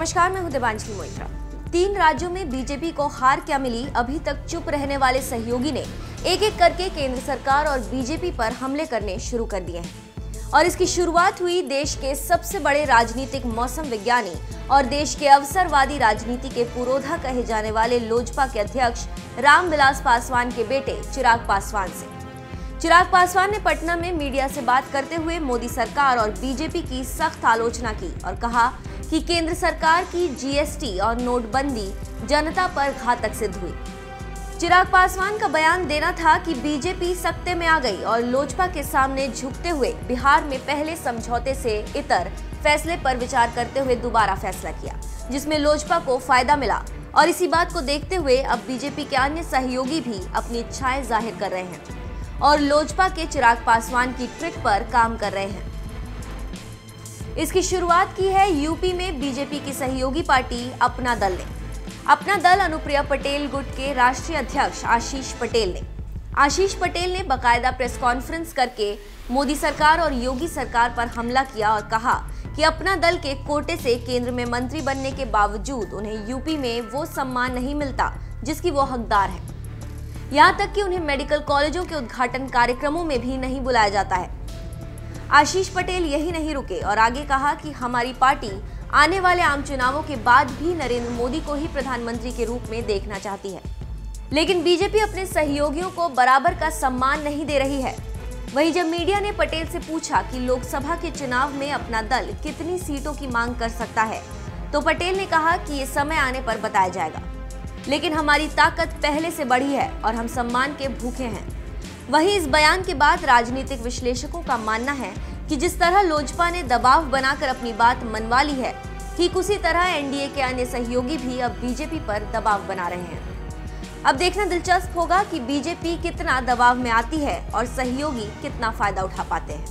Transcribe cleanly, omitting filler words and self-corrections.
नमस्कार, मैं हूं देवांशी मोइत्रा। 3 राज्यों में बीजेपी को हार क्या मिली, अभी तक चुप रहने वाले सहयोगी ने एक एक करके केंद्र सरकार और बीजेपी पर हमले करने शुरू कर दिए हैं। और इसकी शुरुआत हुई देश के सबसे बड़े राजनीतिक मौसम विज्ञानी और देश के अवसरवादी राजनीति के पुरोधा कहे जाने वाले लोजपा के अध्यक्ष रामविलास पासवान के बेटे चिराग पासवान से। चिराग पासवान ने पटना में मीडिया से बात करते हुए मोदी सरकार और बीजेपी की सख्त आलोचना की और कहा कि केंद्र सरकार की जीएसटी और नोटबंदी जनता पर घातक सिद्ध हुई। चिराग पासवान का बयान देना था कि बीजेपी सत्ते में आ गई और लोजपा के सामने झुकते हुए बिहार में पहले समझौते से इतर फैसले पर विचार करते हुए दोबारा फैसला किया, जिसमें लोजपा को फायदा मिला। और इसी बात को देखते हुए अब बीजेपी के अन्य सहयोगी भी अपनी इच्छाएं जाहिर कर रहे हैं और लोजपा के चिराग पासवान की ट्रिक पर काम कर रहे हैं। इसकी शुरुआत की है यूपी में बीजेपी की सहयोगी पार्टी अपना दल ने। अपना दल अनुप्रिया पटेल गुट के राष्ट्रीय अध्यक्ष आशीष पटेल ने बकायदा प्रेस कॉन्फ्रेंस करके मोदी सरकार और योगी सरकार पर हमला किया और कहा कि अपना दल के कोटे से केंद्र में मंत्री बनने के बावजूद उन्हें यूपी में वो सम्मान नहीं मिलता जिसकी वो हकदार है। यहाँ तक कि उन्हें मेडिकल कॉलेजों के उद्घाटन कार्यक्रमों में भी नहीं बुलाया जाता है। आशीष पटेल यही नहीं रुके और आगे कहा कि हमारी पार्टी आने वाले आम चुनावों के बाद भी नरेंद्र मोदी को ही प्रधानमंत्री के रूप में देखना चाहती है, लेकिन बीजेपी अपने सहयोगियों को बराबर का सम्मान नहीं दे रही है। वहीं जब मीडिया ने पटेल से पूछा कि लोकसभा के चुनाव में अपना दल कितनी सीटों की मांग कर सकता है, तो पटेल ने कहा कि ये समय आने पर बताया जाएगा, लेकिन हमारी ताकत पहले से बढ़ी है और हम सम्मान के भूखे हैं। वहीं इस बयान के बाद राजनीतिक विश्लेषकों का मानना है कि जिस तरह लोजपा ने दबाव बनाकर अपनी बात मनवा ली है, ठीक उसी तरह एनडीए के अन्य सहयोगी भी अब बीजेपी पर दबाव बना रहे हैं। अब देखना दिलचस्प होगा कि बीजेपी कितना दबाव में आती है और सहयोगी कितना फायदा उठा पाते हैं।